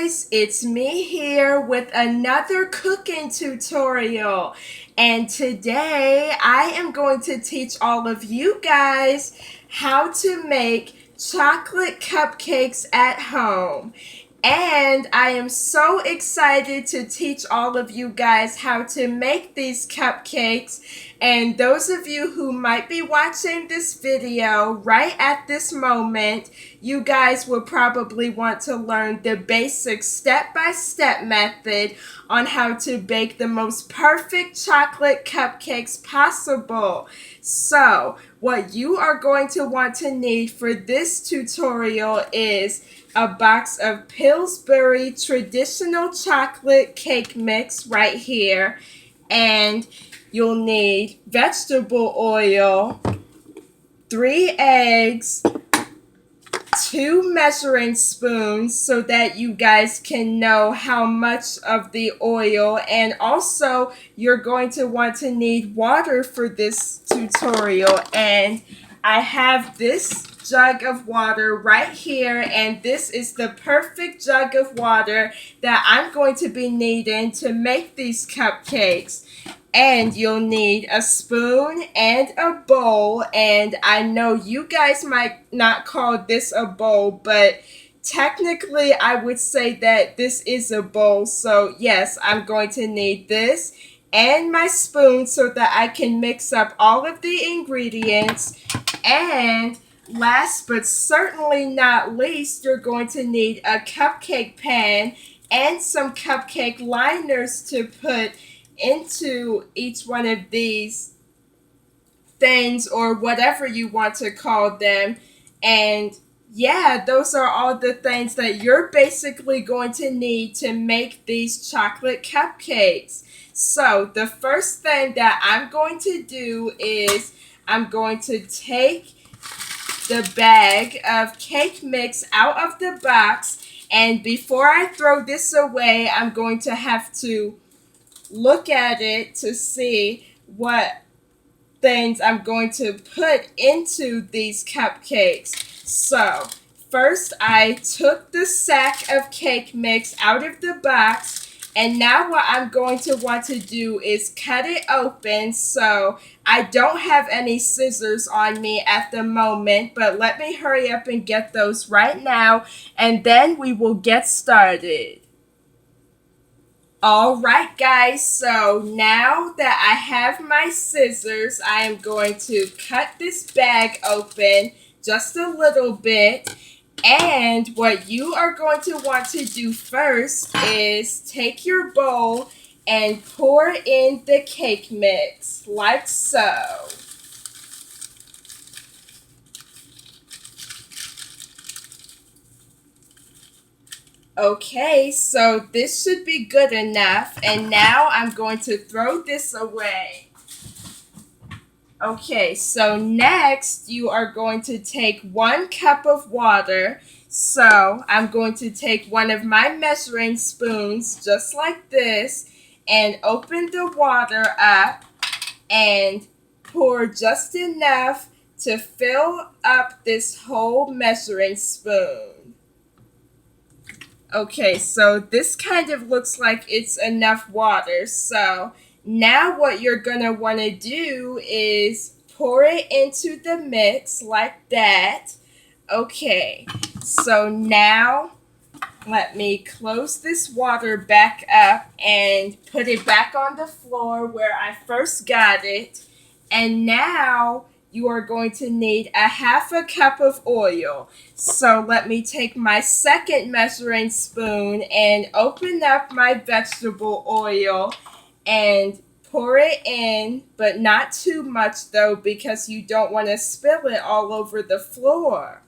guys, it's me here with another cooking tutorial, and today I am going to teach all of you guys how to make chocolate cupcakes at home. And I am so excited to teach all of you guys how to make these cupcakes. And those of you who might be watching this video right at this moment, you guys will probably want to learn the basic step-by-step method on how to bake the most perfect chocolate cupcakes possible. So, what you are going to want to need for this tutorial is a box of Pillsbury traditional chocolate cake mix right here, and you'll need vegetable oil, 3 eggs, 2 measuring spoons so that you guys can know how much of the oil, and also you're going to want to need water for this tutorial. And I have this jug of water right here, and this is the perfect jug of water that I'm going to be needing to make these cupcakes. And you'll need a spoon and a bowl, and I know you guys might not call this a bowl, but technically I would say that this is a bowl. So yes, I'm going to need this and my spoon so that I can mix up all of the ingredients. And last but certainly not least, you're going to need a cupcake pan and some cupcake liners to put into each one of these things, or whatever you want to call them. And yeah, those are all the things that you're basically going to need to make these chocolate cupcakes. So the first thing that I'm going to do is I'm going to take the bag of cake mix out of the box, and before I throw this away, I'm going to have to look at it to see what things I'm going to put into these cupcakes. So first I took the sack of cake mix out of the box, and now what I'm going to want to do is cut it open. So I don't have any scissors on me at the moment, but let me hurry up and get those right now, and then we will get started. Alright guys, so now that I have my scissors, I am going to cut this bag open just a little bit. And what you are going to want to do first is take your bowl and pour in the cake mix, like so. Okay, so this should be good enough, and now I'm going to throw this away. Okay, so next you are going to take 1 cup of water. So I'm going to take one of my measuring spoons, just like this, and open the water up and pour just enough to fill up this whole measuring spoon. Okay, so this kind of looks like it's enough water. So now what you're going to want to do is pour it into the mix like that. Okay, so now let me close this water back up and put it back on the floor where I first got it. And now you are going to need a 1/2 cup of oil. So let me take my second measuring spoon and open up my vegetable oil and pour it in, but not too much though, because you don't want to spill it all over the floor.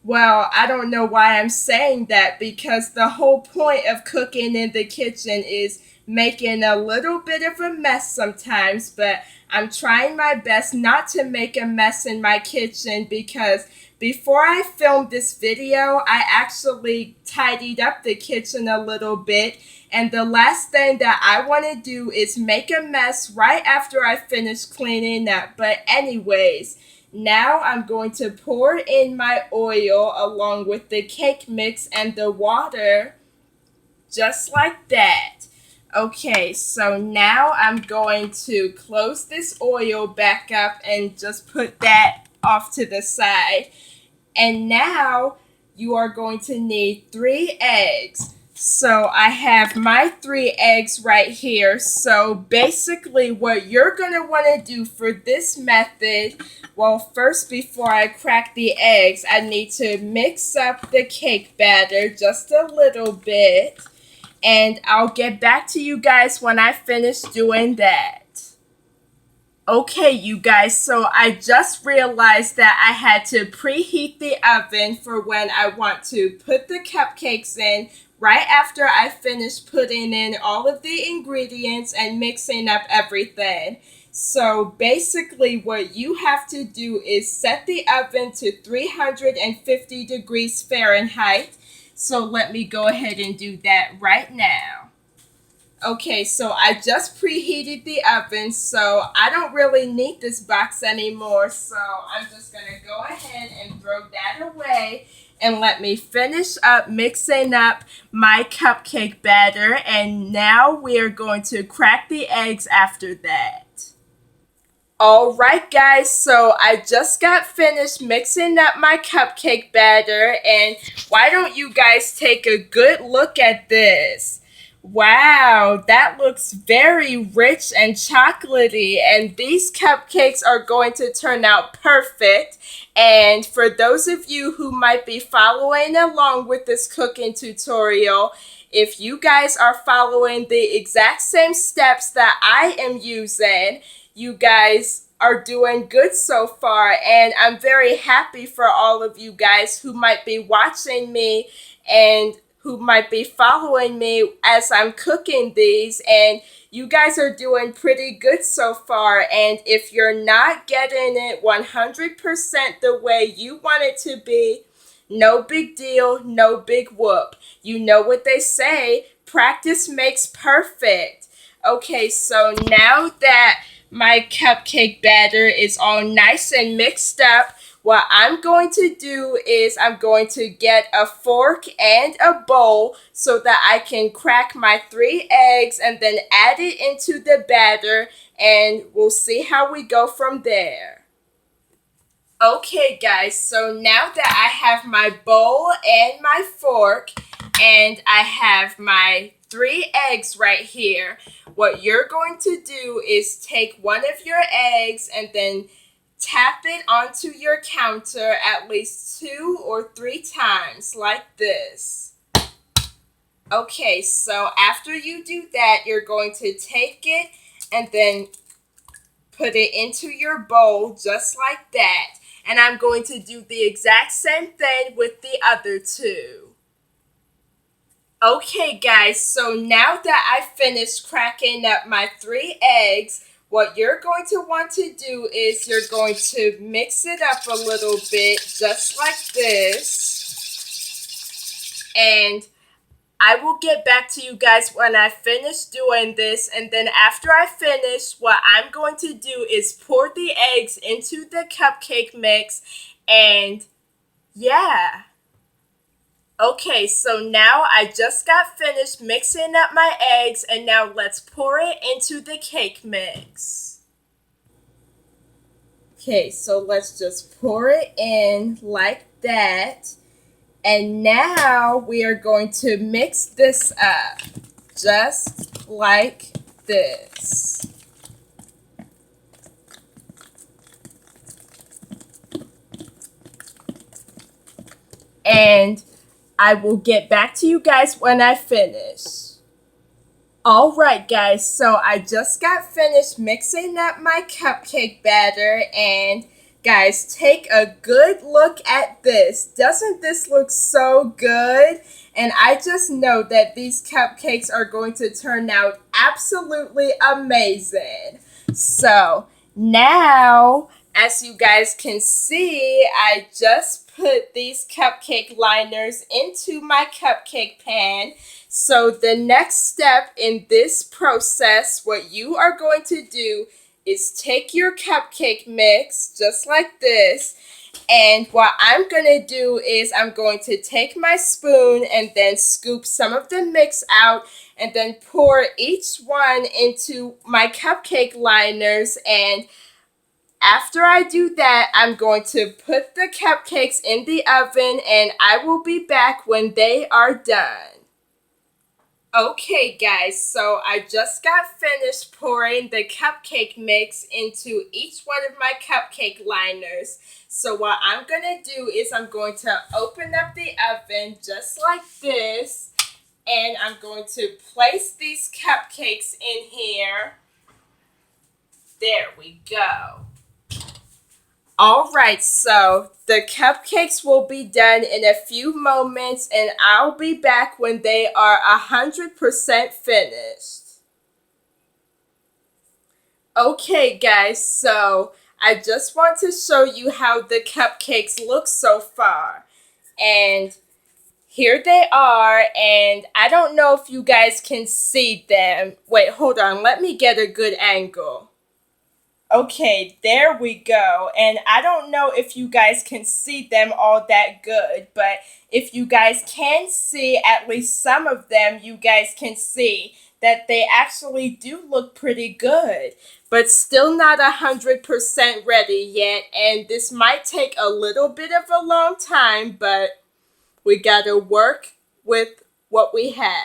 Well, I don't know why I'm saying that, because the whole point of cooking in the kitchen is making a little bit of a mess sometimes, but I'm trying my best not to make a mess in my kitchen, because before I filmed this video, I actually tidied up the kitchen a little bit, and the last thing that I want to do is make a mess right after I finish cleaning up. But anyways, now I'm going to pour in my oil along with the cake mix and the water. just like that. Okay, so now I'm going to close this oil back up and just put that off to the side. And now you are going to need 3 eggs. So I have my 3 eggs right here. So basically what you're going to want to do for this method, well, first before I crack the eggs, I need to mix up the cake batter just a little bit. And I'll get back to you guys when I finish doing that. Okay, you guys, so I just realized that I had to preheat the oven for when I want to put the cupcakes in right after I finish putting in all of the ingredients and mixing up everything. So basically what you have to do is set the oven to 350 degrees Fahrenheit. So let me go ahead and do that right now. Okay, so I just preheated the oven, so I don't really need this box anymore. So I'm just going to go ahead and throw that away and let me finish up mixing up my cupcake batter. And now we're going to crack the eggs after that. Alright guys, so I just got finished mixing up my cupcake batter, and why don't you guys take a good look at this? Wow, that looks very rich and chocolatey, and these cupcakes are going to turn out perfect. And for those of you who might be following along with this cooking tutorial, if you guys are following the exact same steps that I am using, you guys are doing good so far, and I'm very happy for all of you guys who might be watching me and who might be following me as I'm cooking these, and you guys are doing pretty good so far. And if you're not getting it 100% the way you want it to be, no big deal, no big whoop. You know what they say, practice makes perfect. Okay, so now that my cupcake batter is all nice and mixed up, what I'm going to do is I'm going to get a fork and a bowl so that I can crack my 3 eggs and then add it into the batter, and we'll see how we go from there. Okay guys, so now that I have my bowl and my fork and I have my 3 eggs right here, what you're going to do is take one of your eggs and then tap it onto your counter at least 2 or 3 times like this. Okay, so after you do that, you're going to take it and then put it into your bowl just like that. And I'm going to do the exact same thing with the other 2. Okay guys, so now that I finished cracking up my 3 eggs, what you're going to want to do is you're going to mix it up a little bit just like this. And I will get back to you guys when I finish doing this, and then after I finish, what I'm going to do is pour the eggs into the cupcake mix, and yeah. Okay, so now I just got finished mixing up my eggs, and now let's pour it into the cake mix. Okay, so let's just pour it in like that. And now we are going to mix this up just like this. And I will get back to you guys when I finish. Alright guys, so I just got finished mixing up my cupcake batter, and guys, take a good look at this. Doesn't this look so good? And I just know that these cupcakes are going to turn out absolutely amazing. So now, as you guys can see, I just put these cupcake liners into my cupcake pan. So the next step in this process, what you are going to do is take your cupcake mix, just like this, And what I'm going to do is I'm going to take my spoon and then scoop some of the mix out and then pour each one into my cupcake liners. And after I do that, I'm going to put the cupcakes in the oven and I will be back when they are done. Okay guys, so I just got finished pouring the cupcake mix into each one of my cupcake liners. So what I'm going to do is I'm going to open up the oven just like this. And I'm going to place these cupcakes in here. There we go. Alright, so the cupcakes will be done in a few moments and I'll be back when they are 100% finished. Okay guys, so I just want to show you how the cupcakes look so far. And here they are, and I don't know if you guys can see them. Wait, hold on, let me get a good angle. Okay, there we go. And I don't know if you guys can see them all that good, but if you guys can see at least some of them, you guys can see that they actually do look pretty good, but still not 100% ready yet. And this might take a little bit of a long time, but we gotta work with what we have.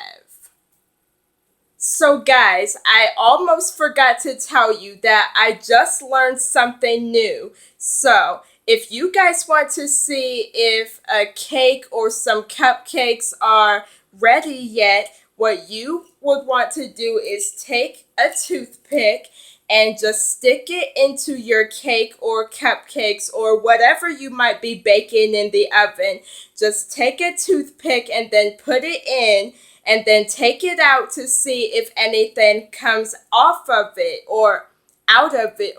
So guys, I almost forgot to tell you that I just learned something new. So if you guys want to see if a cake or some cupcakes are ready yet, what you would want to do is take a toothpick and just stick it into your cake or cupcakes or whatever you might be baking in the oven. Just take a toothpick and then put it in and then take it out to see if anything comes off of it or out of it.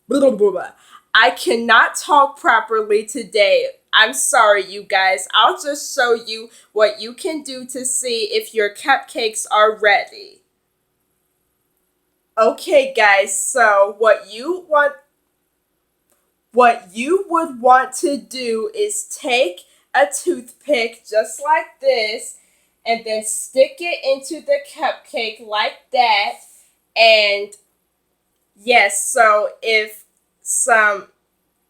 Blah, blah, blah, blah. I cannot talk properly today. I'm sorry, you guys. I'll just show you what you can do to see if your cupcakes are ready. Okay, guys, so what you would want to do is take a toothpick just like this and then stick it into the cupcake like that. And yes, so if some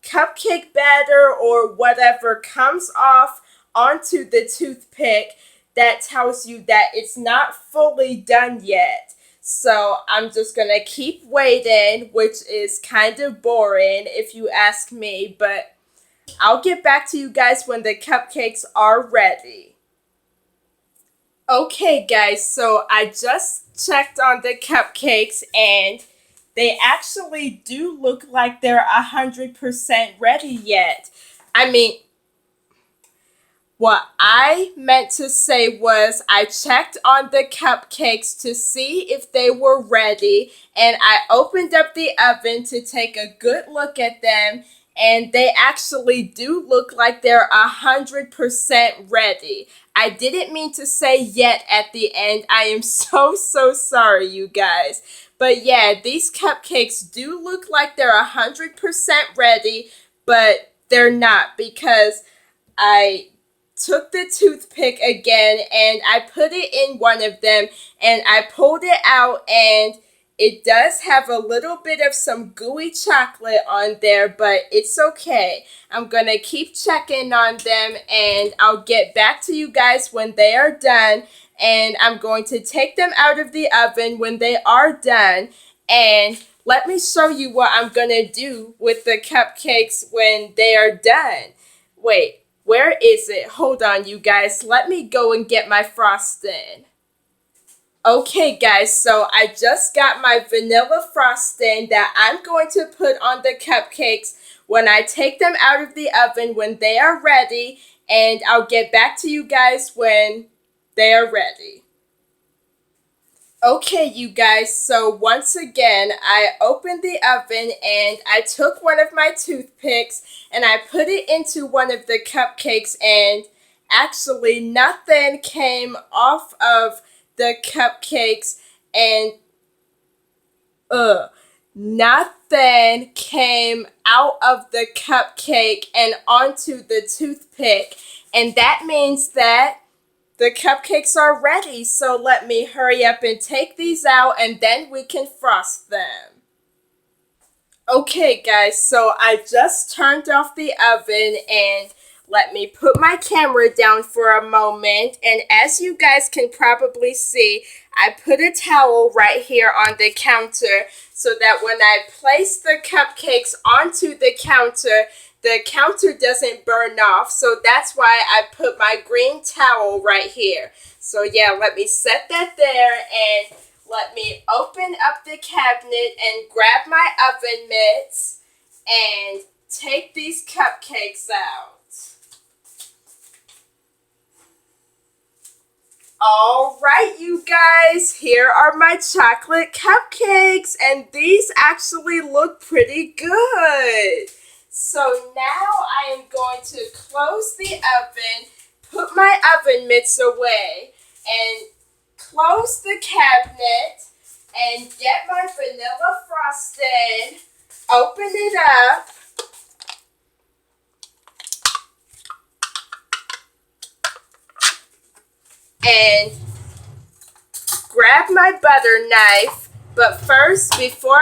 cupcake batter or whatever comes off onto the toothpick, that tells you that it's not fully done yet. So I'm just going to keep waiting, which is kind of boring if you ask me, but I'll get back to you guys when the cupcakes are ready. Okay guys, so I just checked on the cupcakes and they actually do look like they're 100% ready yet. I mean, what I meant to say was I checked on the cupcakes to see if they were ready, and I opened up the oven to take a good look at them, and they actually do look like they're 100% ready. I didn't mean to say yet at the end. I am so sorry, you guys. But yeah, these cupcakes do look like they're 100% ready, but they're not because I took the toothpick again and I put it in one of them and I pulled it out, and it does have a little bit of some gooey chocolate on there, but it's okay. I'm gonna keep checking on them and I'll get back to you guys when they are done, and I'm going to take them out of the oven when they are done. And let me show you what I'm gonna do with the cupcakes when they are done. Wait. Where is it? Hold on, you guys. Let me go and get my frosting. Okay, guys, so I just got my vanilla frosting that I'm going to put on the cupcakes when I take them out of the oven when they are ready, and I'll get back to you guys when they are ready. Okay, you guys, so once again, I opened the oven and I took one of my toothpicks and I put it into one of the cupcakes, and actually nothing came off of the cupcakes, and not frosting came out of the cupcake and onto the toothpick. And that means that the cupcakes are ready. So let me hurry up and take these out and then we can frost them. Okay guys, so I just turned off the oven and let me put my camera down for a moment. And as you guys can probably see, I put a towel right here on the counter so that when I place the cupcakes onto the counter doesn't burn off. So that's why I put my green towel right here. So yeah, let me set that there and let me open up the cabinet and grab my oven mitts and take these cupcakes out. All right, you guys, here are my chocolate cupcakes, and these actually look pretty good. So now I am going to close the oven, put my oven mitts away, and close the cabinet and get my vanilla frosting, open it up, and grab my butter knife. But first, before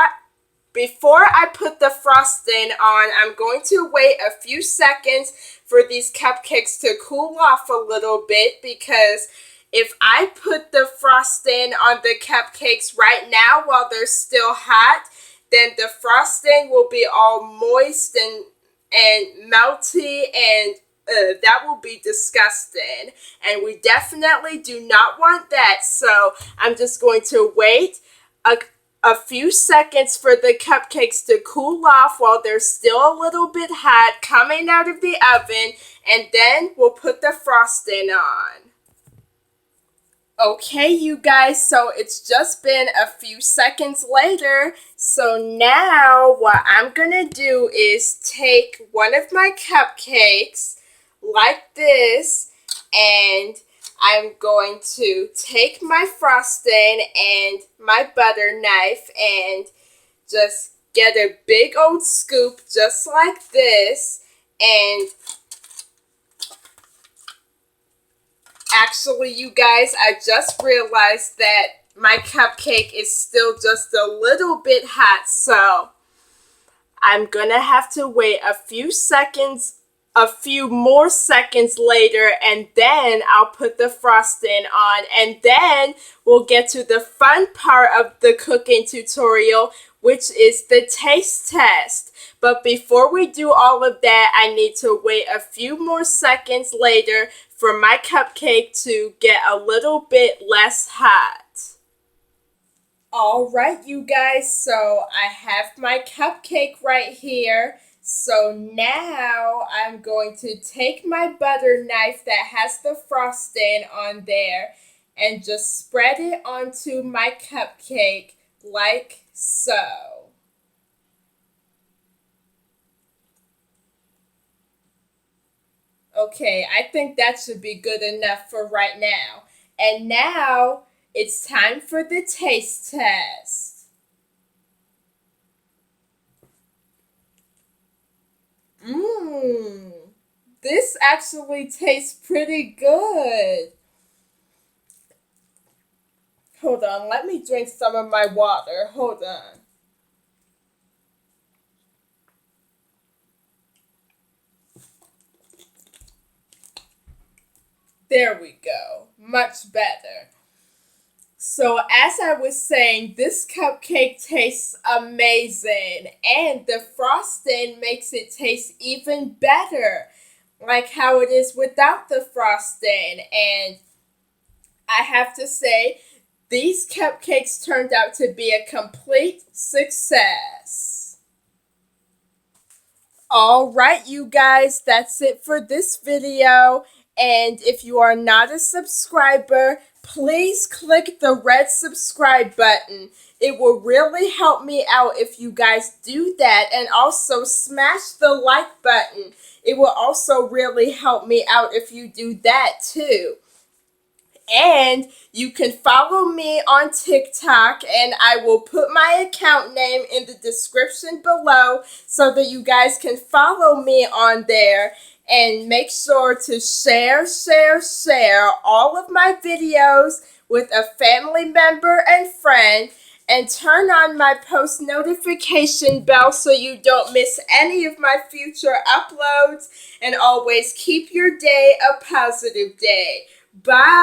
I put the frosting on, I'm going to wait a few seconds for these cupcakes to cool off a little bit, because if I put the frosting on the cupcakes right now while they're still hot, then the frosting will be all moist and melty, and that will be disgusting. And we definitely do not want that. So I'm just going to wait a few seconds for the cupcakes to cool off while they're still a little bit hot coming out of the oven, and then we'll put the frosting on. Okay, you guys, so it's just been a few seconds later. So now what I'm gonna do is take one of my cupcakes like this, and I'm going to take my frosting and my butter knife and just get a big old scoop just like this. And actually, you guys, I just realized that my cupcake is still just a little bit hot, so I'm gonna have to wait a few more seconds later, and then I'll put the frosting on, and then we'll get to the fun part of the cooking tutorial, which is the taste test. But before we do all of that, I need to wait a few more seconds later for my cupcake to get a little bit less hot. All right, you guys, so I have my cupcake right here. So now I'm going to take my butter knife that has the frosting on there and just spread it onto my cupcake like so. Okay, I think that should be good enough for right now. And now it's time for the taste test. Mmm, this actually tastes pretty good. Hold on, let me drink some of my water. Hold on. There we go. Much better. So as I was saying, this cupcake tastes amazing, and the frosting makes it taste even better, like how it is without the frosting. And I have to say, these cupcakes turned out to be a complete success. All right, you guys, that's it for this video. And if you are not a subscriber, please click the red subscribe button. It will really help me out if you guys do that. And also smash the like button. It will also really help me out if you do that too. And you can follow me on TikTok, and I will put my account name in the description below so that you guys can follow me on there. And make sure to share all of my videos with a family member and friend, and turn on my post notification bell so you don't miss any of my future uploads. And always keep your day a positive day. Bye.